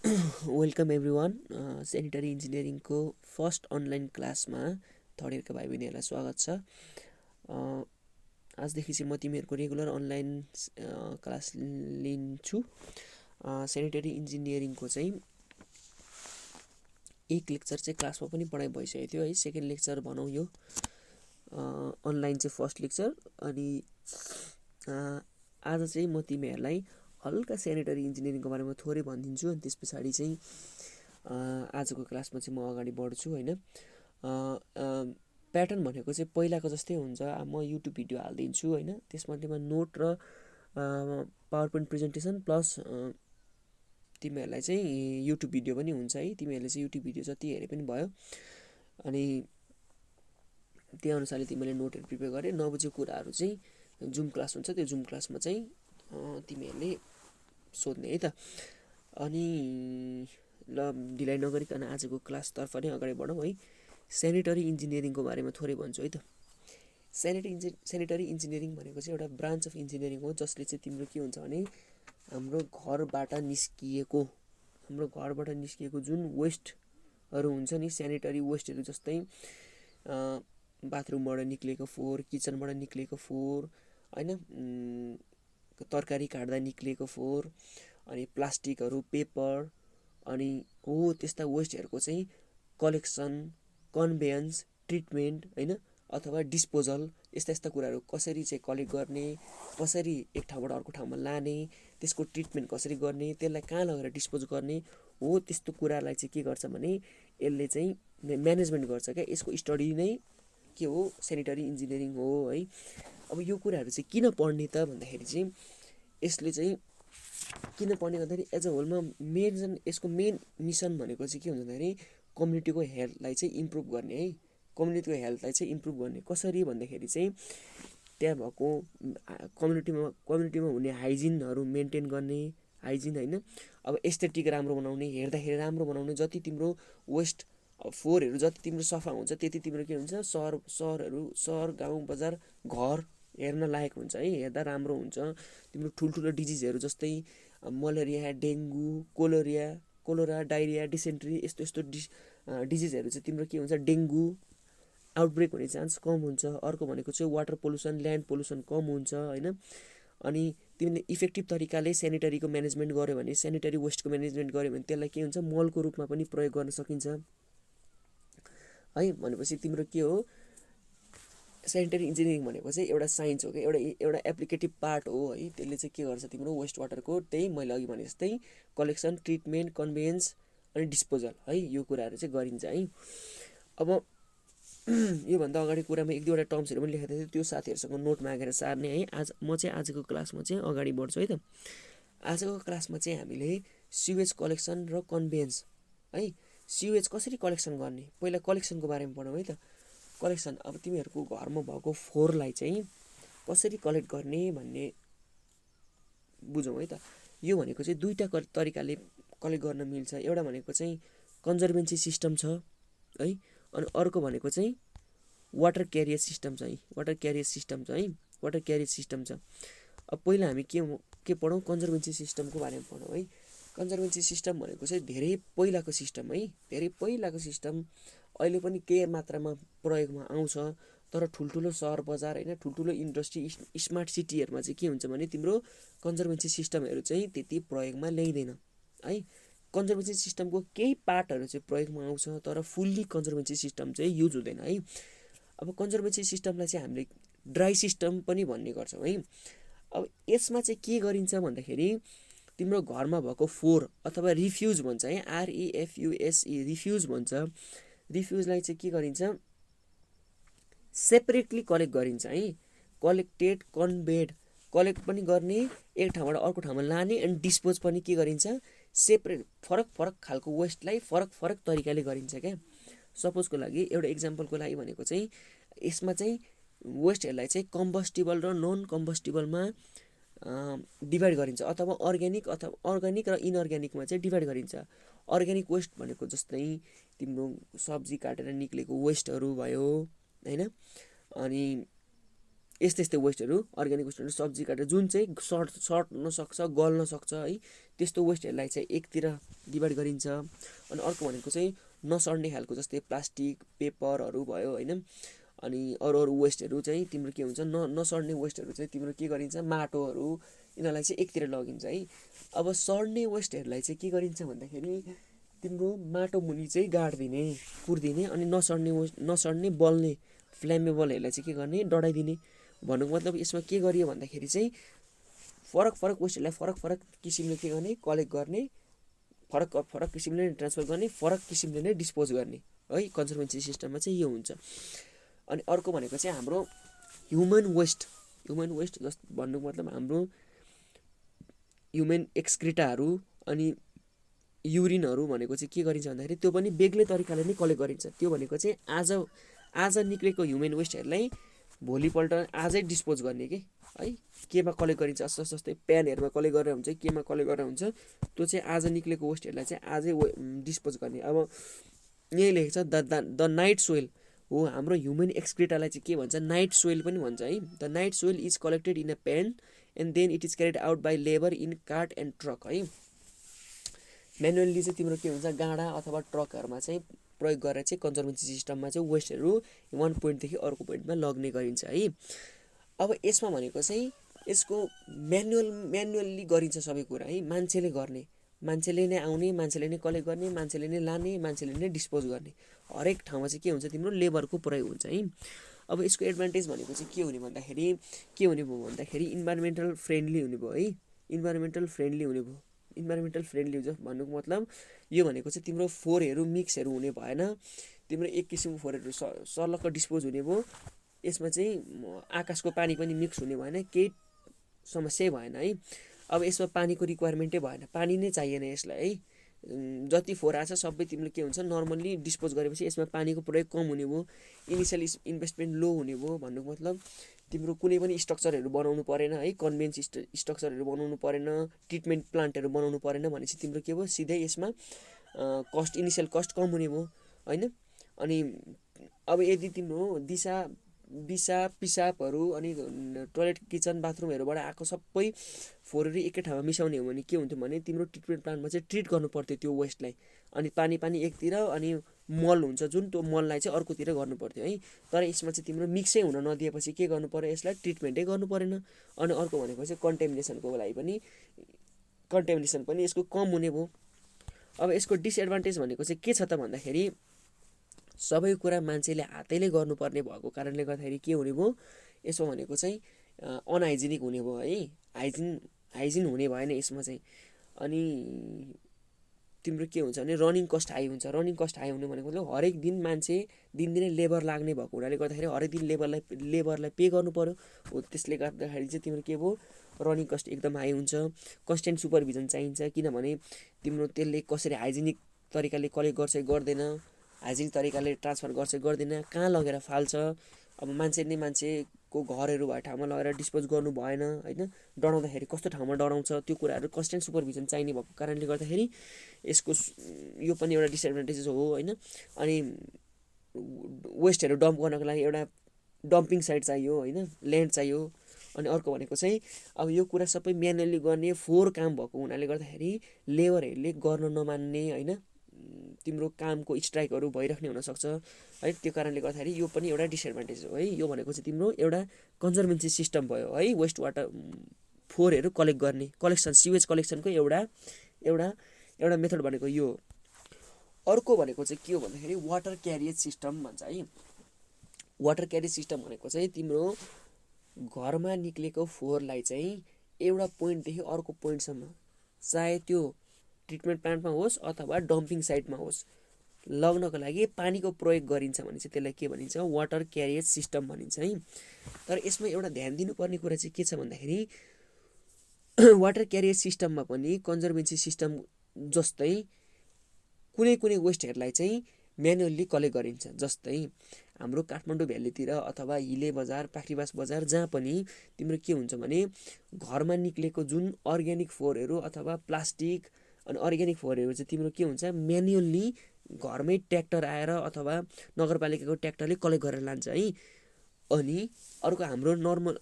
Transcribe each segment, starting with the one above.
Welcome everyone sanitary इन्जिनियरिङको first online क्लासमा third इयरका भाइ बहिनीहरूलाई स्वागत छ। आजदेखि चाहिँ म तिमीहरूको रेगुलर अनलाइन क्लास लिन्छु। सेनिटरी इन्जिनियरिङको चाहिँ एक लेक्चर चाहिँ क्लासमा पनि पढाइ भइसकेको थियो है। सेकेन्ड लेक्चर भनौँ यो अनलाइन चाहिँ फर्स्ट लेक्चर। अनि आज चाहिँ म तिमीहरूलाई हल्का सेनिटरी इन्जिनियरिङको बारेमा थोरै भनिदिन्छु। अनि त्यस पछाडि चाहिँ आजको क्लासमा चाहिँ म अगाडि बढ्छु होइन। प्याटर्न भनेको चाहिँ पहिलाको जस्तै हुन्छ। म युट्युब भिडियो हालिदिन्छु होइन। त्यसमध्येमा नोट र पावर पोइन्ट प्रेजेन्टेसन प्लस तिमीहरूलाई चाहिँ युट्युब भिडियो पनि हुन्छ है। तिमीहरूले चाहिँ युट्युब भिडियो जति हेरे पनि भयो। अनि त्यही अनुसारले तिमीले नोटहरू प्रिपेयर गरे नबुझेको कुराहरू चाहिँ जुम क्लास हुन्छ, त्यो जुम क्लासमा चाहिँ तिमीहरूले सोध्ने है त। अनि ल ढिलाइ नगरिकन आजको क्लासतर्फ नै अगाडि बढौँ है। सेनिटरी इन्जिनियरिङको बारेमा थोरै भन्छु है त। सेनिटरी इन्जिनियरिङ भनेको चाहिँ एउटा ब्रान्च अफ इन्जिनियरिङ हो, जसले चाहिँ तिम्रो के हुन्छ भने हाम्रो घरबाट निस्किएको जुन वेस्टहरू हुन्छ नि, सेनिटरी वेस्टहरू जस्तै बाथरुमबाट निक्लेको फोहोर, किचनबाट निक्लेको फोहोर होइन, तरकारी काट्दा निक्लेको फोहोर, अनि प्लास्टिकहरू, पेपर, अनि हो त्यस्ता वेस्टहरूको चाहिँ कलेक्सन, कन्भेयन्स, ट्रिटमेन्ट होइन, अथवा डिस्पोजल, यस्ता कुराहरू कसरी चाहिँ कलेक्ट गर्ने, कसरी एक ठाउँबाट अर्को ठाउँमा लाने, त्यसको ट्रिटमेन्ट कसरी गर्ने, त्यसलाई कहाँ लगेर डिस्पोज गर्ने, हो त्यस्तो कुरालाई चाहिँ के गर्छ भने यसले चाहिँ म्यानेजमेन्ट गर्छ क्या। यसको स्टडी नै के हो, सेनिटरी इन्जिनियरिङ हो है। अब यो कुराहरू चाहिँ किन पढ्ने त भन्दाखेरि चाहिँ यसले चाहिँ किन पढ्ने गर्दाखेरि एज अ होलमा यसको मेन मिसन भनेको चाहिँ के हुन्छ भन्दाखेरि कम्युनिटीको हेल्थलाई चाहिँ इम्प्रुभ गर्ने है। कम्युनिटीको हेल्थलाई चाहिँ इम्प्रुभ गर्ने कसरी भन्दाखेरि चाहिँ त्यहाँ भएको कम्युनिटीमा हुने हाइजिनहरू मेन्टेन गर्ने, हाइजिन होइन, अब एस्थेटिक राम्रो बनाउने, हेर्दाखेरि राम्रो बनाउने। जति तिम्रो वेस्ट फोहोरहरू जति तिम्रो सफा हुन्छ त्यति तिम्रो के हुन्छ, सहर गाउँ बजार घर हेर्न लायक हुन्छ है, हेर्दा राम्रो हुन्छ। तिम्रो ठुल्ठुलो डिजिजहरू जस्तै malaria, dengue, cholera, diarrhoea, dysentery, यस्तो डिजिजहरू चाहिँ तिम्रो के हुन्छ, डेङ्गु आउटब्रेक हुने चान्स कम हुन्छ। अर्को भनेको चाहिँ वाटर पोल्युसन, ल्यान्ड पोल्युसन कम हुन्छ होइन। अनि तिमीले इफेक्टिभ तरिकाले सेनिटरीको म्यानेजमेन्ट गर्यो भने, सेनिटरी वेस्टको म्यानेजमेन्ट गर्यो भने त्यसलाई के हुन्छ, मलको रूपमा पनि प्रयोग गर्न सकिन्छ है। भनेपछि तिम्रो के हो, सेनिटरी इन्जिनियरिङ भनेको चाहिँ एउटा साइन्स हो कि एउटा एप्लिकेटिभ पार्ट हो है। त्यसले चाहिँ के गर्छ, तिम्रो वेस्ट वाटरको त्यही मैले अघि भने जस्तै कलेक्सन, ट्रिटमेन्ट, कन्भेयन्स अनि डिस्पोजल है, यो कुराहरू चाहिँ गरिन्छ है। अब योभन्दा अगाडि कुरामा एक दुईवटा टर्म्सहरू पनि लेखेको थियो, त्यो साथीहरूसँग नोट मागेर सार्ने है। म चाहिँ आजको क्लासमा चाहिँ अगाडि बढ्छु है त। आजको क्लासमा चाहिँ हामीले सिवेज कलेक्सन र कन्भेयन्स है, सिवेज कसरी कलेक्सन गर्ने, पहिला कलेक्सनको बारेमा पढौँ है त। कलेक्सन, अब तिमीहरूको घरमा भएको फोहोरलाई चाहिँ कसरी कलेक्ट गर्ने भन्ने बुझौँ है त। यो भनेको चाहिँ दुईवटा तरिकाले कलेक्ट गर्न मिल्छ। एउटा भनेको चाहिँ कन्जर्भेन्सी सिस्टम छ है, अनि अर्को भनेको चाहिँ वाटर क्यारियर सिस्टम छ है। वाटर क्यारियर सिस्टम छ। अब पहिला हामी के पढौँ, कन्जर्भेन्सी सिस्टमको बारेमा पढौँ है। कन्जर्भेन्सी सिस्टम भनेको चाहिँ धेरै पहिलाको सिस्टम है, धेरै पहिलाको सिस्टम। अहिले पनि केही मात्रामा प्रयोगमा आउँछ, तर ठुल्ठुलो सहर बजार होइन, ठुल्ठुलो इन्डस्ट्री, स्मार्ट सिटीहरूमा चाहिँ के हुन्छ भने तिम्रो कन्जर्भेन्सी सिस्टमहरू चाहिँ त्यति प्रयोगमा ल्याइँदैन है। कन्जर्भेन्सी सिस्टमको केही पार्टहरू चाहिँ प्रयोगमा आउँछ, तर फुल्ली कन्जर्भेन्सी सिस्टम चाहिँ युज हुँदैन है। अब कन्जर्भेन्सी सिस्टमलाई चाहिँ हामीले ड्राई सिस्टम पनि भन्ने गर्छौँ है। अब यसमा चाहिँ के गरिन्छ भन्दाखेरि तिम्रो घरमा भएको फोहोर अथवा रिफ्युज भन्छ है, REFUSE, रिफ्युज भन्छ। रिफ्युजलाई चाहिँ के गरिन्छ, सेपरेटली कलेक्ट गरिन्छ है। कलेक्टेड, कन्भेड, कलेक्ट पनि गर्ने, एक ठाउँबाट अर्को ठाउँमा लाने, अनि डिस्पोज पनि के गरिन्छ, सेपरेट, फरक खालको वेस्टलाई फरक तरिकाले गरिन्छ क्या। सपोजको लागि एउटा इक्जाम्पलको लागि भनेको चाहिँ यसमा चाहिँ वेस्टहरूलाई चाहिँ कम्बस्टिबल र नन कम्बस्टिबलमा डिभाइड गरिन्छ, अथवा अर्ग्यानिक र इनअर्ग्यानिकमा चाहिँ डिभाइड गरिन्छ। अर्ग्यानिक वेस्ट भनेको जस्तै तिम्रो सब्जी काटेर निक्लेको वेस्टहरू भयो होइन, अनि यस्तै वेस्टहरू अर्ग्यानिक वेस्टहरू सब्जी काटेर जुन चाहिँ सर्ट्न सक्छ गल्न सक्छ है त्यस्तो वेस्टहरूलाई चाहिँ एकतिर डिभाइड गरिन्छ। अनि अर्को भनेको चाहिँ नसर्ने खालको जस्तै प्लास्टिक पेपरहरू भयो होइन। अनि अरू वेस्टहरू चाहिँ तिम्रो के हुन्छ नसर्ने वेस्टहरू चाहिँ तिम्रो के गरिन्छ माटोहरू यिनीहरूलाई चाहिँ एकतिर लगिन्छ है। अब सर्ने वेस्टहरूलाई चाहिँ के गरिन्छ भन्दाखेरि तिम्रो माटो मुनि चाहिँ गाडिदिने पुर्दिने अनि नसर्ने बल्ने फ्ल्यामेबलहरूलाई चाहिँ के गर्ने डढाइदिने भन्नुको मतलब यसमा के गरियो भन्दाखेरि चाहिँ फरक वेस्टहरूलाई फरक किसिमले के गर्ने कलेक्ट गर्ने फरक किसिमले ट्रान्सफर गर्ने फरक किसिमले नै डिस्पोज गर्ने है कन्जर्भेन्सी सिस्टममा चाहिँ यो हुन्छ। अनि अर्को भनेको चाहिँ हाम्रो ह्युमन वेस्ट जस्ट भन्नुको मतलब हाम्रो ह्युमन एक्सक्रिटाहरू अनि युरिनहरू भनेको चाहिँ के गरिन्छ भन्दाखेरि त्यो पनि बेग्लै तरिकाले नै कलेक्ट गरिन्छ। त्यो भनेको चाहिँ आज निक्लेको ह्युमन वेस्टहरूलाई भोलिपल्ट आजै डिस्पोज गर्ने कि है केमा कलेक्ट गरिन्छ जस्तै प्यानहरूमा कलेक्ट गरेर हुन्छ केमा कलेक्ट गरेर हुन्छ त्यो चाहिँ आज निक्लेको वेस्टहरूलाई चाहिँ आजै डिस्पोज गर्ने। अब यही लेखेको छ द नाइट सोइल हो हाम्रो ह्युमन एक्सक्रिटालाई चाहिँ के भन्छ नाइट सोइल पनि भन्छ है। The night soil is collected in a pan and then it is carried out by labour in cart and truck है। म्यानुअल्ली चाहिँ तिम्रो के हुन्छ गाडा अथवा ट्रकहरूमा चाहिँ प्रयोग गरेर चाहिँ कन्जर्भेन्सी सिस्टममा चाहिँ वेस्टहरू वान पोइन्टदेखि अर्को पोइन्टमा लग्ने गरिन्छ है। अब यसमा भनेको चाहिँ यसको म्यानुअल्ली गरिन्छ सबै कुरा है। मान्छेले गर्ने मान्छेले नै आउने मान्छेले नै कलेक्ट गर्ने मान्छेले नै लाने मान्छेले नै डिस्पोज गर्ने हरेक ठाउँमा चाहिँ के हुन्छ तिम्रो लेबरको प्रयोग हुन्छ है। अब यसको एडभान्टेज भनेको चाहिँ के हुने भयो भन्दाखेरि इन्भाइरोमेन्टल फ्रेन्डली हुने भयो है। इन्भाइरोमेन्टल फ्रेन्डली हुन्छ भन्नुको मतलब यो भनेको चाहिँ तिम्रो फोहोरहरू मिक्सहरू हुने भएन तिम्रो एक किसिमको फोहोरहरू सर्लक्क डिस्पोज हुने भयो। यसमा चाहिँ आकाशको पानी पनि मिक्स हुने भएन केही समस्या भएन है। अब यसमा पानीको रिक्वायरमेन्टै भएन पानी नै चाहिएन यसलाई है। जति फोहोर आछ सबै तिमीले के हुन्छ नर्मल्ली डिस्पोज गरेपछि यसमा पानीको प्रयोग कम हुने भयो इनिसियल इन्भेस्टमेन्ट लो हुने भयो भन्नुको मतलब तिम्रो कुनै पनि स्ट्रक्चरहरू बनाउनु परेन है कन्भेन्स स्ट्रक्चरहरू बनाउनु परेन ट्रिटमेन्ट प्लान्टहरू बनाउनु परेन भनेपछि तिम्रो के भयो सिधै यसमा इनिसियल कस्ट कम हुने भयो होइन। अनि अब यदि तिम्रो पिसाबहरू अनि टोयलेट किचन बाथरुमहरूबाट आएको सबै फोहोरहरू एकै ठाउँमा मिसाउने हो भने के हुन्थ्यो भने तिम्रो ट्रिटमेन्ट प्लान्टमा चाहिँ ट्रिट गर्नु पर्थ्यो त्यो वेस्टलाई अनि पानी एकतिर अनि मल हुन्छ जुन त्यो मललाई चाहिँ अर्कोतिर गर्नु पर्थ्यो है। तर यसमा चाहिँ तिम्रो मिक्सै हुन नदिएपछि के गर्नु पर्यो यसलाई ट्रिटमेन्टै गर्नु परेन। अनि अर्को भनेको चाहिँ कन्टेमिनेसनको लागि पनि यसको कम हुने भयो। अब यसको डिसएडभान्टेज भनेको चाहिँ के छ त भन्दाखेरि सबै कुरा मान्छेले हातैले गर्नुपर्ने भएको कारणले गर्दाखेरि के हुने भयो यसमा भनेको चाहिँ अनहाइजेनिक हुने भयो है। हाइजिन हुने भएन यसमा चाहिँ। अनि तिम्रो के हुन्छ भने रनिङ कस्ट हाई हुन्छ। रनिङ कस्ट हाई हुने भनेको मतलब हरेक दिन मान्छे दिनदिनै लेबर लाग्ने भएको हुनाले गर्दाखेरि हरेक दिन लेबरलाई पे गर्नु पर्यो हो। त्यसले गर्दाखेरि चाहिँ तिम्रो के भयो रनिङ कस्ट एकदम हाई हुन्छ। कन्स्टेन्ट सुपरभिजन चाहिन्छ किनभने तिम्रो त्यसले कसरी हाइजेनिक तरिकाले कलेक्ट गर्छ गर्दैन हाइजेनिक तरिकाले ट्रान्सफर गर्दैन कहाँ लगेर फाल्छ। अब मान्छेको घरहरू भए ठाउँमा लगेर डिस्पोज गर्नु भएन होइन। डढाउँदाखेरि कस्तो ठाउँमा डढाउँछ त्यो कुराहरू कन्स्टेन्ट सुपरभिजन चाहिने भएको कारणले गर्दाखेरि यसको यो पनि एउटा डिसएडभान्टेजेस हो होइन। अनि वेस्टहरू डम्प गर्नको लागि एउटा डम्पिङ साइट चाहियो होइन ल्यान्ड चाहियो। अनि अर्को भनेको चाहिँ अब यो कुरा सबै म्यानुअल्ली गर्ने फोहोर काम भएको हुनाले गर्दाखेरि लेबरहरूले गर्न नमान्ने होइन तिम्रो कामको स्ट्राइकहरू भइराख्ने हुनसक्छ है। त्यो कारणले गर्दाखेरि यो पनि एउटा डिसएडभान्टेज हो है। यो भनेको चाहिँ तिम्रो एउटा कन्जर्भेन्सी सिस्टम भयो है। वेस्ट वाटर फोहोरहरू कलेक्ट गर्ने सिवेज कलेक्सनको एउटा मेथड भनेको यो। अर्को भनेको चाहिँ के हो भन्दाखेरि वाटर क्यारिएज सिस्टम भन्छ है। वाटर क्यारिएज सिस्टम भनेको चाहिँ तिम्रो घरमा निक्लेको फोहोरलाई चाहिँ एउटा पोइन्टदेखि अर्को पोइन्टसम्म चाहे त्यो ट्रिटमेन्ट प्लान्टमा होस् अथवा डम्पिङ साइटमा होस् लग्नको लागि पानीको प्रयोग गरिन्छ भने चाहिँ त्यसलाई के भनिन्छ वाटर क्यारिएज सिस्टम भनिन्छ है। तर यसमा एउटा ध्यान दिनुपर्ने कुरा चाहिँ के छ भन्दाखेरि वाटर क्यारिएज सिस्टममा पनि कन्जर्भेन्सी सिस्टम जस्तै कुनै वेस्टहरूलाई चाहिँ म्यानुअल्ली कलेक्ट गरिन्छ। जस्तै हाम्रो काठमाडौँ भ्यालीतिर अथवा हिले बजार पाखरीबास बजार जहाँ पनि तिम्रो के हुन्छ भने घरमा निक्लेको जुन अर्ग्यानिक फोहोरहरू अथवा प्लास्टिक अनि अर्ग्यानिक फोहोरहरू चाहिँ तिम्रो के हुन्छ म्यानुअल्ली घरमै ट्र्याक्टर आएर अथवा नगरपालिकाको ट्र्याक्टरले कलेक्ट गरेर लान्छ है। अनि अर्को हाम्रो नर्मल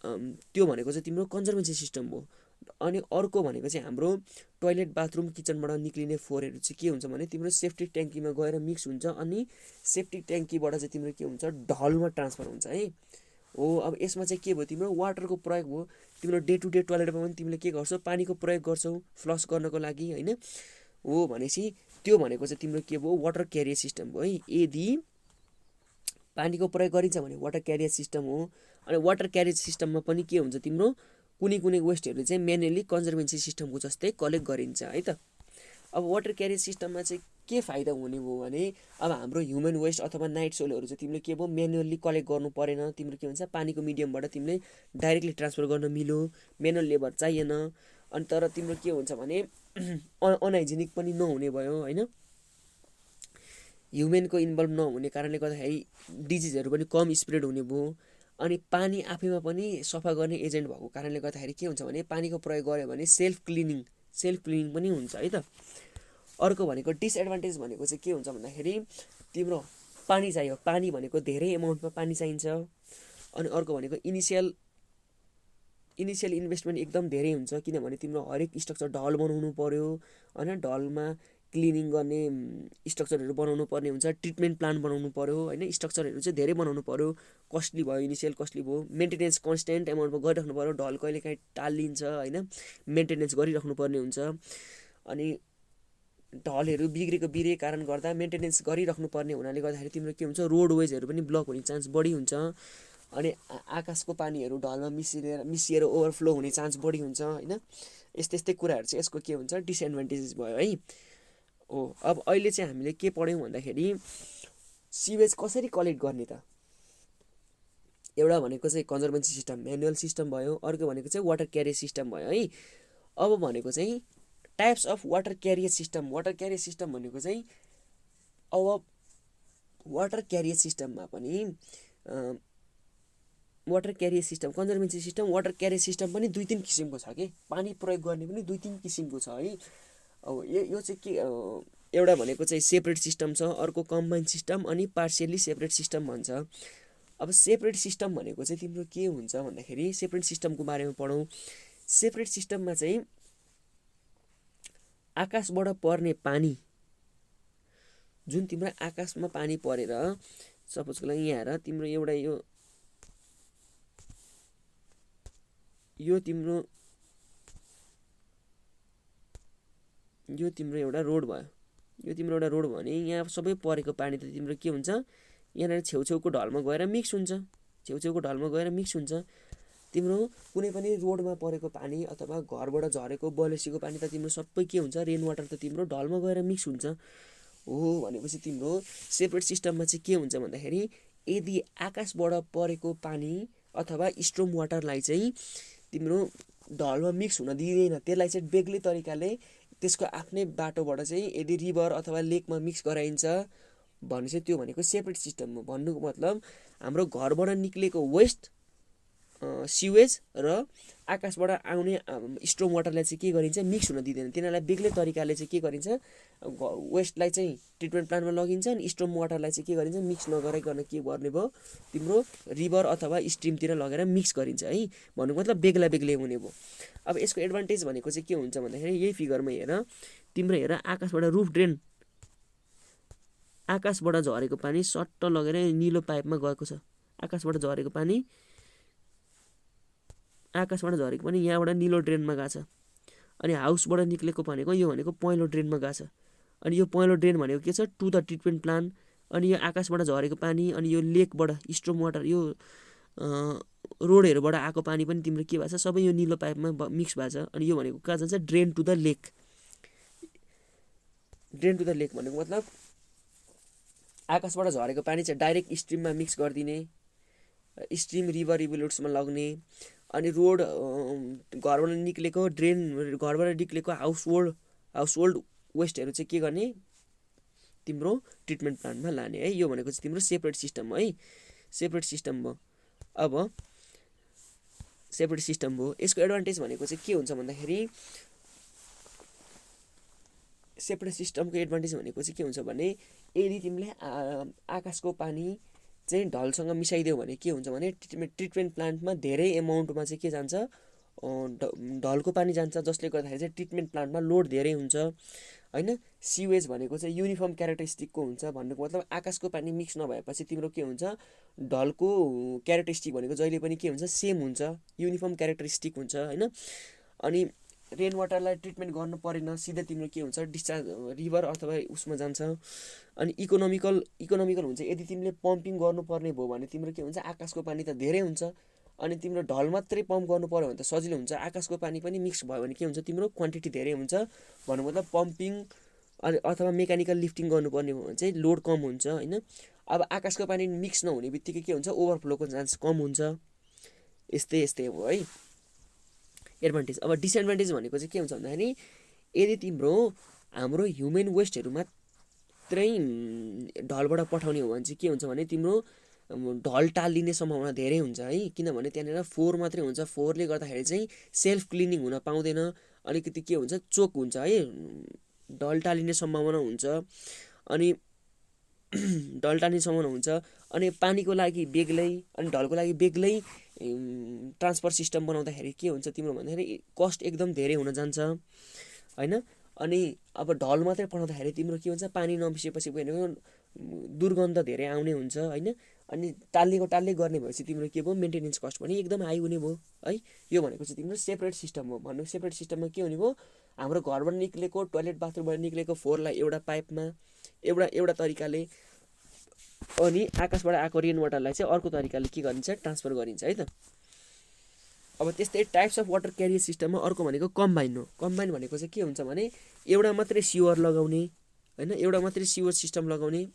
त्यो भनेको चाहिँ तिम्रो कन्जर्भेन्सी सिस्टम हो। अनि अर्को भनेको चाहिँ हाम्रो टोइलेट बाथरुम किचनबाट निक्लिने फोहोरहरू चाहिँ के हुन्छ भने तिम्रो सेप्टिक ट्याङ्कीमा गएर मिक्स हुन्छ अनि सेप्टिक ट्याङ्कीबाट चाहिँ तिम्रो के हुन्छ ढलमा ट्रान्सफर हुन्छ है। हो अब यसमा चाहिँ के भयो तिम्रो वाटरको प्रयोग भयो। तिम्रो डे टु डे टोइलेटमा पनि तिमीले के गर्छौ पानीको प्रयोग गर्छौ फ्लस गर्नको लागि होइन। हो भनेपछि त्यो भनेको चाहिँ तिम्रो के भयो वाटर क्यारियर सिस्टम भयो है। यदि पानीको प्रयोग गरिन्छ भने वाटर क्यारियर सिस्टम हो। अनि वाटर क्यारियर सिस्टममा पनि के हुन्छ तिम्रो कुनै कुनै वेस्टहरू चाहिँ म्यानुअली कन्जर्भेन्सी सिस्टमको जस्तै कलेक्ट गरिन्छ है त। अब वाटर क्यारियर सिस्टममा चाहिँ के फाइदा हुने भयो भने अब हाम्रो ह्युमन वेस्ट अथवा नाइट सोलहरू चाहिँ तिमीले के भयो म्यानुअली कलेक्ट गर्नु परेन। तिम्रो के भन्छ पानीको मिडियमबाट तिमीले डाइरेक्टली ट्रान्सफर गर्न मिल्यो, म्यानुअल लेबर चाहिएन। अनि तर तिम्रो के हुन्छ भने अनहाइजेनिक पनि नहुने भयो होइन। ह्युमेनको इन्भल्भ नहुने कारणले गर्दाखेरि डिजिजहरू पनि कम स्प्रेड हुने भयो। अनि पानी आफैमा पनि सफा गर्ने एजेन्ट भएको कारणले गर्दाखेरि के हुन्छ भने पानीको प्रयोग गर्यो भने सेल्फ क्लिनिङ पनि हुन्छ है त। अर्को भनेको डिसएडभान्टेज भनेको चाहिँ के हुन्छ भन्दाखेरि तिम्रो पानी चाहियो, पानी भनेको धेरै एमाउन्टमा पानी चाहिन्छ। अनि अर्को भनेको इनिसियल इन्भेस्टमेन्ट एकदम धेरै हुन्छ किनभने तिम्रो हरेक स्ट्रक्चर ढल बनाउनु पर्यो होइन। ढलमा क्लिनिङ गर्ने स्ट्रक्चरहरू बनाउनु पर्ने हुन्छ, ट्रिटमेन्ट प्लान बनाउनु पर्यो होइन। स्ट्रक्चरहरू चाहिँ धेरै बनाउनु पर्यो, कस्टली भयो, इनिसियल कस्टली भयो। मेन्टेनेन्स कन्सटेन्ट एमाउन्टमा गरिराख्नु पर्यो, ढल कहिले काहीँ टालिन्छ होइन, मेन्टेनेन्स गरिराख्नु पर्ने हुन्छ। अनि ढलहरू बिग्रेको कारण गर्दा मेन्टेनेन्स गरिराख्नु पर्ने हुनाले गर्दाखेरि तिम्रो के हुन्छ रोडवेजहरू पनि ब्लक हुने चान्स बढी हुन्छ। अनि आकाशको पानीहरू ढलमा मिसिएर ओभरफ्लो हुने चान्स बढी हुन्छ होइन। यस्तै कुराहरू चाहिँ यसको के हुन्छ डिसएडभान्टेजेस भयो है। हो अब अहिले चाहिँ हामीले के पढ्यौँ भन्दाखेरि सिवेज कसरी कलेक्ट गर्ने त। एउटा भनेको चाहिँ कन्जर्भेन्सी सिस्टम म्यानुअल सिस्टम भयो, अर्को भनेको चाहिँ वाटर क्यारियर सिस्टम भयो है। अब भनेको चाहिँ types of water carrier system. Water carrier system भनेको चाहिँ अब वाटर क्यारियर सिस्टममा पनि water carrier system conservancy system water carrier system पनि 2-3 किसिमको छ कि पानी प्रयोग गर्ने पनि 2-3 किसिमको छ है। अब यो चाहिँ के एउटा भनेको चाहिँ सेपरेट सिस्टम छ, अर्को कम्बाइन्ड सिस्टम अनि पार्सियली सेपरेट सिस्टम भन्छ। अब सेपरेट सिस्टम भनेको चाहिँ तिम्रो के हुन्छ भन्दाखेरि सेपरेट सिस्टमको बारेमा पढौँ। सेपरेट सिस्टममा चाहिँ आकाशबाट पर्ने पानी जुन तिम्रो आकाशमा पानी परेर सपोजको लागि यहाँ हेर तिम्रो एउटा यो तिम्रो एउटा रोड भयो, यो तिम्रो एउटा रोड भयो भने यहाँ सबै परेको पानी त तिम्रो के हुन्छ यहाँनिर छेउछेउको ढलमा गएर मिक्स हुन्छ। तिम्रो कुनै पनि रोडमा परेको पानी अथवा घरबाट झरेको बलेसीको पानी त तिम्रो सबै के हुन्छ रेन वाटर त तिम्रो ढलमा गएर मिक्स हुन्छ। हो भनेपछि तिम्रो सेपरेट सिस्टममा चाहिँ के हुन्छ भन्दाखेरि यदि आकाशबाट परेको पानी अथवा स्ट्रम वाटरलाई चाहिँ तिम्रो ढलमा मिक्स हुन दिँदैन, त्यसलाई चाहिँ बेग्लै तरिकाले त्यसको आफ्नै बाटोबाट चाहिँ यदि रिभर अथवा लेकमा मिक्स गराइन्छ भने चाहिँ त्यो भनेको सेपरेट सिस्टम हो। भन्नुको मतलब हाम्रो घरबाट निक्लेको वेस्ट सिवेज र आकाशबाट आउने स्ट्रम वाटरलाई चाहिँ के गरिन्छ मिक्स हुन दिँदैन, तिनीहरूलाई बेग्लै तरिकाले चाहिँ के गरिन्छ वेस्टलाई चाहिँ ट्रिटमेन्ट प्लान्टमा लगिन्छ अनि स्ट्रम वाटरलाई चाहिँ के गरिन्छ मिक्स नगराइकन के गर्ने भयो तिम्रो रिभर अथवा स्ट्रिमतिर लगेर मिक्स गरिन्छ है। भन्नुको मतलब बेग्लै हुने भयो। अब यसको एडभान्टेज भनेको चाहिँ के हुन्छ भन्दाखेरि यही फिगरमा हेर तिम्रो हेर आकाशबाट रुफ ड्रेन आकाशबाट झरेको पानी सट्ट लगेर निलो पाइपमा गएको छ। आकाशबाट झरेको पानी यहाँबाट निलो ड्रेनमा गएको छ। अनि हाउसबाट निक्लेको भनेको यो भनेको पहेँलो ड्रेनमा गएको छ। अनि यो पहेँलो ड्रेन भनेको के छ टु द ट्रिटमेन्ट प्लान्ट। अनि यो आकाशबाट झरेको पानी अनि यो लेकबाट स्ट्रम वाटर यो रोडहरूबाट आएको पानी पनि तिम्रो के भएको छ सबै यो निलो पाइपमा मिक्स भएको छ। अनि यो भनेको कहाँ जान्छ ड्रेन टु द लेक भनेको मतलब आकाशबाट झरेको पानी चाहिँ डाइरेक्ट स्ट्रिममा मिक्स गरिदिने, स्ट्रिम रिभर रिभोल्युट्समा लग्ने। अनि रोड घरबाट निक्लेको ड्रेन घरबाट निक्लेको हाउसहोल्ड वेस्टहरू चाहिँ के गर्ने तिम्रो ट्रिटमेन्ट प्लान्टमा लाने है। यो भनेको चाहिँ तिम्रो सेपरेट सिस्टम हो है, सेपरेट सिस्टम भयो। अब सेपरेट सिस्टम भयो यसको एडभान्टेज भनेको चाहिँ के हुन्छ भन्दाखेरि सेपरेट सिस्टमको एडभान्टेज भनेको चाहिँ के हुन्छ भने यदि तिमीले आकाशको पानी चाहिँ ढलसँग मिसाइदियो भने के हुन्छ भने ट्रिटमेन्ट प्लान्टमा धेरै एमाउन्टमा चाहिँ के जान्छ, ढलको पानी जान्छ, जसले गर्दाखेरि चाहिँ ट्रिटमेन्ट प्लान्टमा लोड धेरै हुन्छ होइन। सिवेज भनेको चाहिँ युनिफर्म क्यारेक्टरिस्टिकको हुन्छ, भन्नुको मतलब आकाशको पानी मिक्स नभएपछि तिम्रो के हुन्छ, ढलको क्यारेक्टरिस्टिक भनेको जहिले पनि के हुन्छ, सेम हुन्छ, युनिफर्म क्यारेक्टरिस्टिक हुन्छ होइन। अनि रेन वाटरलाई ट्रिटमेन्ट गर्नु परेन, सिधै तिम्रो के हुन्छ, डिस्चार्ज रिभर अथवा उसमा जान्छ। अनि इकोनोमिकल हुन्छ, यदि तिमीले पम्पिङ गर्नुपर्ने भयो भने तिम्रो के हुन्छ, आकाशको पानी त धेरै हुन्छ, अनि तिम्रो ढल मात्रै पम्प गर्नु पऱ्यो भने त सजिलो हुन्छ, आकाशको पानी पनि मिक्स भयो भने के हुन्छ, तिम्रो क्वान्टिटी धेरै हुन्छ। भन्नु मतलब पम्पिङ अथवा मेकानिकल लिफ्टिङ गर्नुपर्ने भयो भने चाहिँ लोड कम हुन्छ होइन। अब आकाशको पानी मिक्स नहुने बित्तिकै के हुन्छ, ओभरफ्लोको चान्स कम हुन्छ। यस्तै हो है एडभान्टेज। अब डिसएडभान्टेज भनेको चाहिँ के हुन्छ भन्दाखेरि यदि तिम्रो हाम्रो ह्युमन वेस्टहरू मात्रै ढलबाट पठाउने हो भने चाहिँ के हुन्छ भने तिम्रो ढल टालिने सम्भावना धेरै हुन्छ है, किनभने त्यहाँनिर फोहोर मात्रै हुन्छ, फोहोरले गर्दाखेरि चाहिँ सेल्फ क्लिनिङ हुन पाउँदैन, अलिकति के हुन्छ, चोक हुन्छ है, ढल टालिने सम्भावना हुन्छ। अनि ढल टाल्ने सम्भावना हुन्छ, अनि पानीको लागि बेग्लै अनि ढलको लागि बेग्लै ट्रान्सफर सिस्टम बनाउँदाखेरि के हुन्छ तिम्रो भन्दाखेरि कस्ट एकदम धेरै हुन जान्छ होइन। अनि अब ढल मात्रै पठाउँदाखेरि तिम्रो के हुन्छ, पानी नमिसेपछि भनेको दुर्गन्ध धेरै आउने हुन्छ होइन। अनि टाल्ने गर्ने भएपछि तिम्रो के भयो, मेन्टेनेन्स कस्ट पनि एकदम हाई हुने भयो है। यो भनेको चाहिँ तिम्रो सेपरेट सिस्टम हो। भन्नु सेपरेट सिस्टममा के हुने भयो, हाम्रो घरबाट निक्लेको टोयलेट बाथरुमबाट निक्लेको फोहोरलाई एउटा पाइपमा एउटा तरिकाले, अनि आकाशबाट आएको रेन वाटरलाई चाहिँ अर्को तरिकाले के गरिन्छ, ट्रान्सफर गरिन्छ है त। अब त्यस्तै टाइप्स अफ वाटर क्यारियर सिस्टममा अर्को भनेको कम्बाइन हो। कम्बाइन भनेको चाहिँ के हुन्छ भने एउटा मात्रै सिवर लगाउने होइन, एउटा मात्रै सिवर सिस्टम लगाउने,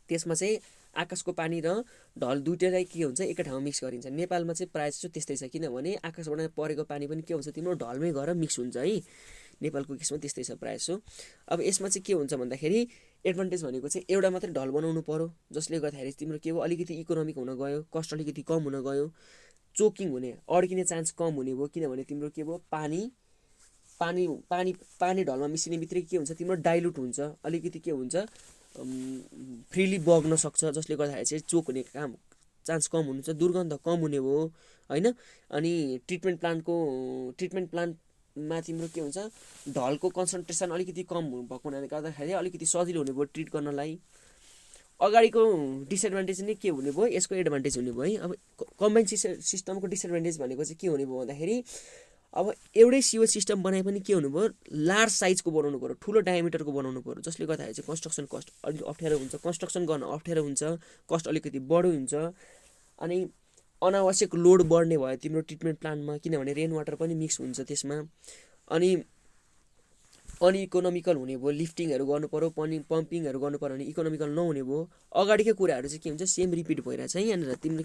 त्यसमा चाहिँ आकाशको पानी र ढल दुइटैलाई के हुन्छ, एकै ठाउँमा मिक्स गरिन्छ। नेपालमा चाहिँ प्रायः चाहिँ त्यस्तै छ, किनभने आकाशबाट परेको पानी पनि के हुन्छ, तिम्रो ढलमै गएर मिक्स हुन्छ है। नेपालको केसमा त्यस्तै छ प्रायः सो। अब यसमा चाहिँ के हुन्छ भन्दाखेरि एडभान्टेज भनेको चाहिँ एउटा मात्रै ढल बनाउनु पर्यो, जसले गर्दाखेरि तिम्रो के भयो, अलिकति इकोनोमिक हुन गयो, कस्ट अलिकति कम हुन गयो, चोकिङ हुने अड्किने चान्स कम हुने भयो, किनभने तिम्रो के भयो, पानी ढलमा मिसिने बित्तिकै के हुन्छ, तिम्रो डाइल्युट हुन्छ, अलिकति के हुन्छ, फ्रिली बग्न सक्छ, जसले गर्दाखेरि चाहिँ चोक हुने चान्स कम हुन्छ, दुर्गन्ध कम हुने भयो होइन। अनि ट्रिटमेन्ट प्लान्टमा तिम्रो के हुन्छ, ढलको कन्सन्ट्रेसन अलिकति कम भएको हुनाले गर्दाखेरि अलिकति सजिलो हुने भयो ट्रिट गर्नलाई। अगाडिको डिसएडभान्टेज नै के हुने भयो, यसको एडभान्टेज हुने भयो है। अब कम्बाइन सिस्टमको डिसएडभान्टेज भनेको चाहिँ के हुने भयो भन्दाखेरि अब एउटै सिवर सिस्टम बनाए पनि के हुनु भयो, लार्ज साइजको बनाउनु पऱ्यो, ठुलो डायमिटरको बनाउनु पऱ्यो, जसले गर्दाखेरि चाहिँ कन्स्ट्रक्सन कस्ट अलिक अप्ठ्यारो हुन्छ, कन्स्ट्रक्सन गर्न अप्ठ्यारो हुन्छ, कस्ट अलिकति बढो हुन्छ। अनि अनावश्यक लोड बढ्ने भयो तिम्रो ट्रिटमेन्ट प्लान्टमा, किनभने रेन वाटर पनि मिक्स हुन्छ त्यसमा। अनि अनइकोनोमिकल हुने भयो, लिफ्टिङहरू गर्नु पऱ्यो, पम्पिङहरू गर्नु पऱ्यो भने इकोनोमिकल नहुने भयो। अगाडिकै कुराहरू चाहिँ के हुन्छ, सेम रिपिट भइरहेछ है, यहाँनिर तिमीले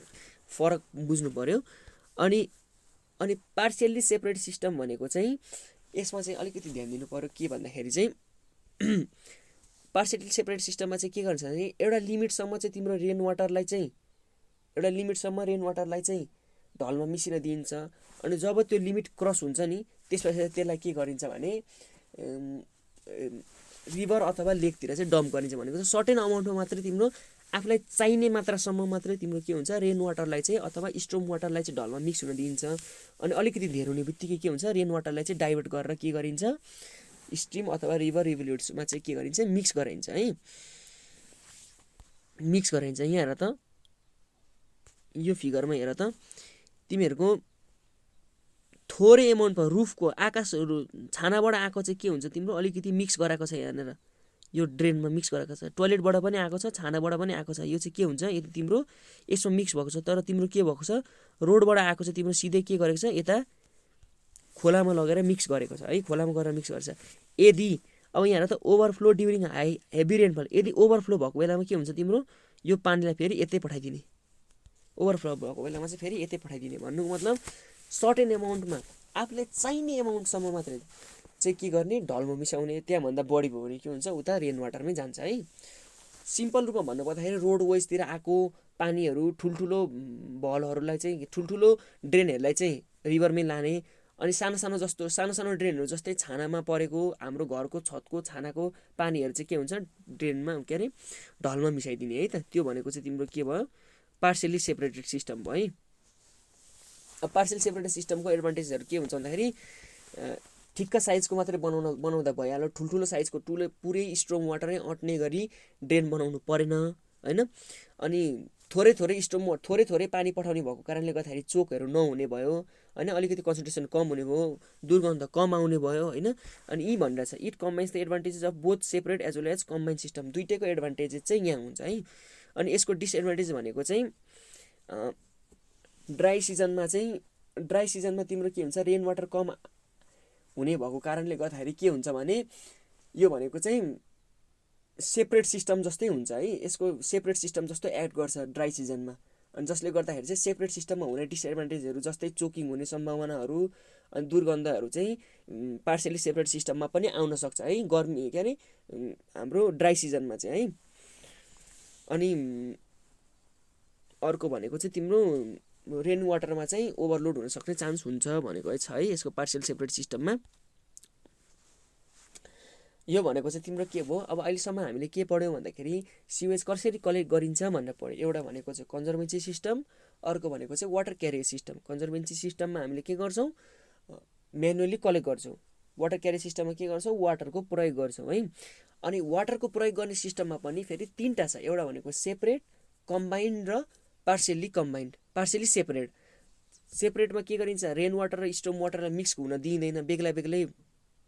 फरक बुझ्नु पऱ्यो। अनि पार्सियल्ली सेपरेट सिस्टम भनेको चाहिँ यसमा चाहिँ अलिकति ध्यान दिनु पऱ्यो, के भन्दाखेरि चाहिँ पार्सियल्ली सेपरेट सिस्टममा चाहिँ के गर्छ भने एउटा लिमिटसम्म चाहिँ तिम्रो रेन वाटरलाई चाहिँ ढलमा मिसिन दिइन्छ। अनि जब त्यो लिमिट क्रस हुन्छ नि, त्यसपछि त्यसलाई के गरिन्छ भने रिभर अथवा लेकतिर चाहिँ डम्प गरिन्छ। भनेको चाहिँ सर्टेन अमाउन्टमा मात्रै तिम्रो आफूलाई चाहिने मात्रासम्म मात्रै तिम्रो के हुन्छ, रेन वाटरलाई चाहिँ अथवा स्टोर्म वाटरलाई चाहिँ ढलमा मिक्स हुन दिइन्छ। अनि अलिकति धेरै हुने बित्तिकै के हुन्छ, रेन वाटरलाई चाहिँ डाइभर्ट गरेर के गरिन्छ, स्ट्रिम अथवा रिभर रिभोल्युट्समा चाहिँ के गरिन्छ, मिक्स गराइन्छ है, मिक्स गराइन्छ। यहाँ हेर त, यो फिगरमा हेर त, तिमीहरूको थोरै एमाउन्ट भयो, रुफको आकाशहरू छानाबाट आएको चाहिँ के हुन्छ, तिम्रो अलिकति मिक्स गराएको छ यहाँनिर, यो ड्रेनमा मिक्स गराएको छ, टोयलेटबाट पनि आएको छ, छानाबाट पनि आएको छ। यो चाहिँ के हुन्छ, यदि तिम्रो यसमा मिक्स भएको छ, तर तिम्रो के भएको छ, रोडबाट आएको छ, तिम्रो सिधै के गरेको छ, यता खोलामा लगेर मिक्स गरेको छ है, खोलामा गएर मिक्स गर्छ। यदि अब यहाँ त ओभरफ्लो ड्युरिङ हेभी रेनफल, यदि ओभरफ्लो भएको बेलामा के हुन्छ, तिम्रो यो पानीलाई फेरि यतै पठाइदिने, ओभरफ्लो भएको बेलामा चाहिँ फेरि यतै पठाइदिने। भन्नुको मतलब सर्टेन एमाउन्टमा आफूलाई चाहिने एमाउन्टसम्म मात्रै चाहिँ के गर्ने, ढलमा मिसाउने, त्यहाँभन्दा बढी भयो भने के हुन्छ, उता रेन वाटरमै जान्छ है। सिम्पल रूपमा भन्नुपर्दाखेरि रोड वेजतिर आएको पानीहरू ठुल्ठुलो भलहरूलाई चाहिँ, ठुल्ठुलो ड्रेनहरूलाई चाहिँ रिभरमै लाने, अनि सानो सानो ड्रेनहरू जस्तै छानामा परेको हाम्रो घरको छतको छानाको पानीहरू चाहिँ के हुन्छ ड्रेनमा के अरे ढलमा मिसाइदिने है त। त्यो भनेको चाहिँ तिम्रो के भयो, पार्सियली सेपरेटेड सिस्टम भयो है। अब पार्सियल सेपरेटेड सिस्टमको एडभान्टेजहरू के हुन्छ भन्दाखेरि ठिक्क साइजको मात्रै बनाउँदा भइहाल्यो। ठुल्ठुलो साइजको पुरै स्ट्रङ वाटरै अट्ने गरी ड्रेन बनाउनु परेन होइन। अनि थोरै पानी पठाउने भएको कारणले गर्दाखेरि चोकहरू नहुने भयो होइन, अलिकति कन्सन्ट्रेसन कम हुने भयो, दुर्गन्ध कम आउने भयो होइन। अनि यी भनिरहेछ it combines the advantages of both separate as well as combined system. दुइटैको एडभान्टेजेस चाहिँ यहाँ हुन्छ है। अनि यसको डिसएडभान्टेज भनेको चाहिँ ड्राई सिजनमा तिम्रो के हुन्छ, रेन वाटर कम हुने भएको कारणले गर्दाखेरि के हुन्छ भने यो भनेको चाहिँ सेपरेट सिस्टम जस्तै हुन्छ है। यसको सेपरेट सिस्टम जस्तो एक्ट गर्छ ड्राई सिजनमा। अनि जसले गर्दाखेरि चाहिँ सेपरेट सिस्टममा हुने डिसएडभान्टेजहरू जस्तै चोकिङ हुने सम्भावनाहरू अनि दुर्गन्धहरू चाहिँ पार्सियली सेपरेट सिस्टममा पनि आउन सक्छ है, गर्मी के अरे हाम्रो ड्राई सिजनमा चाहिँ है। अनि अर्को भनेको चाहिँ तिम्रो रेन वाटरमा चाहिँ ओभरलोड हुन सक्ने चान्स हुन्छ भनेको छ है यसको पार्सियल सेपरेट सिस्टममा। यो भनेको चाहिँ तिम्रो के भयो, अब अहिलेसम्म हामीले के पढ्यौँ भन्दाखेरि सिवेज कसरी कलेक्ट गरिन्छ भनेर पढ्यौँ। एउटा भनेको चाहिँ कन्जर्भेन्सी सिस्टम, अर्को भनेको चाहिँ वाटर क्यारियर सिस्टम। कन्जर्भेन्सी सिस्टममा हामीले के गर्छौँ, म्यानुअली कलेक्ट गर्छौँ। वाटर क्यारियर सिस्टममा के गर्छौँ, वाटरको प्रयोग गर्छौँ है। अनि वाटरको प्रयोग गर्ने सिस्टममा पनि फेरि तिनवटा छ, एउटा भनेको सेपरेट, कम्बाइन्ड र पार्सियली सेपरेट। सेपरेटमा के गरिन्छ, रेन वाटर र स्टोम वाटरलाई मिक्स हुन दिइँदैन, बेग्ला बेग्लै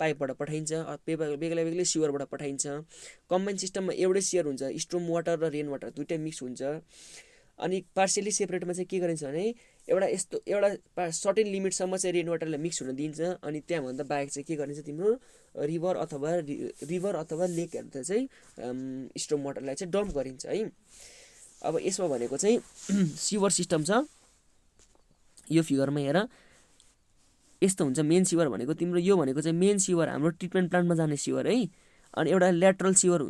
पाइपबाट पठाइन्छ, बेग्ला बेग्लै सिवरबाट पठाइन्छ। कम्बाइन्ड सिस्टममा एउटै सियर हुन्छ, स्टोम वाटर र रेन वाटर दुइटै मिक्स हुन्छ। अनि पार्सियली सेपरेटमा चाहिँ के गरिन्छ भने एउटा सर्टेन लिमिटसम्म चाहिँ रेन वाटरलाई मिक्स हुन दिइन्छ। अनि त्यहाँभन्दा बाहेक चाहिँ के गरिन्छ, तिम्रो रिभर अथवा लेकहरूतिर चाहिँ स्टोम वाटरलाई चाहिँ डम्प गरिन्छ है। अब यसमा भनेको चाहिँ सिवर सिस्टम छ, यो फिगरमा हेर यस्तो हुन्छ। मेन सिवर भनेको तिम्रो यो भनेको चाहिँ मेन सिवर हाम्रो ट्रिटमेन्ट प्लान्टमा जाने सिवर है। अनि एउटा ल्याटरल सिवर,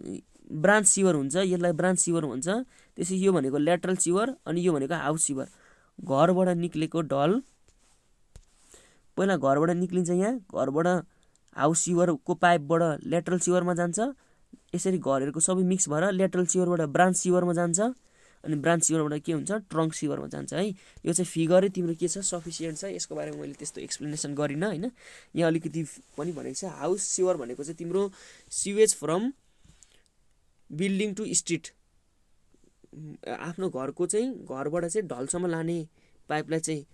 ब्रान्च सिवर हुन्छ, यसलाई ब्रान्च सिवर भन्छ। त्यसै यो भनेको ल्याटरल सिवर अनि यो भनेको हाउस सिवर। घरबाट निक्लेको ढल पहिला घरबाट निक्लिन्छ, यहाँ घरबाट हाउस सिवरको पाइपबाट ल्याटरल सिवरमा जान्छ। यसरी घरहरूको सबै मिक्स भएर ल्याटरल सिवरबाट ब्रान्च सिवरमा जान्छ। अनि ब्रान्च सिवरबाट के हुन्छ, ट्रङ्क सिवरमा जान्छ है। यो चाहिँ फिगरै तिम्रो के छ, सफिसियन्ट छ। यसको बारेमा मैले त्यस्तो एक्सप्लेनेसन गरिनँ होइन। यहाँ अलिकति पनि भनेको छ, हाउस सिवर भनेको चाहिँ तिम्रो sewage from building to street, आफ्नो घरको चाहिँ घरबाट चाहिँ ढलसम्म लाने पाइपलाई चाहिँ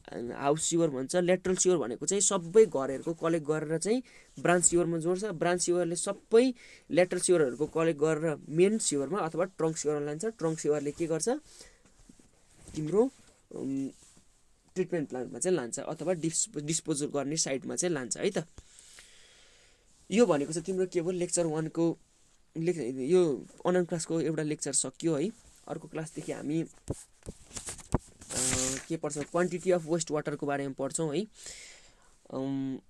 हाउस सिवर भन्छ। ल्याटरल सिवर भनेको चाहिँ सबै घरहरूको कलेक्ट गरेर चाहिँ ब्रान्च सिवरमा जोड्छ। ब्रान्च सिवरले सबै ल्याटरल सिवरहरूको कलेक्ट गरेर मेन सिवरमा अथवा ट्रङ्क सिवरमा लान्छ। ट्रङ्क सिवरले के गर्छ, तिम्रो ट्रिटमेन्ट प्लान्टमा चाहिँ लान्छ अथवा डिस्पोजल गर्ने साइटमा चाहिँ लान्छ है त। यो भनेको चाहिँ तिम्रो के भयो, लेक्चर 1को यो अनलाइन क्लासको एउटा लेक्चर सकियो है। अर्को क्लासदेखि हामी के पढ्छौँ, क्वान्टिटी अफ वेस्ट वाटरको बारेमा पढ्छौँ है।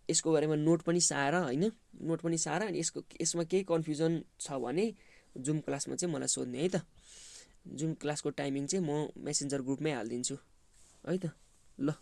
यसको बारेमा नोट पनि सार होइन, अनि यसमा केही कन्फ्युजन छ भने जुम क्लासमा चाहिँ मलाई सोध्ने है त। जुम क्लासको टाइमिङ चाहिँ म मेसेन्जर ग्रुपमै हालिदिन्छु है त। ल।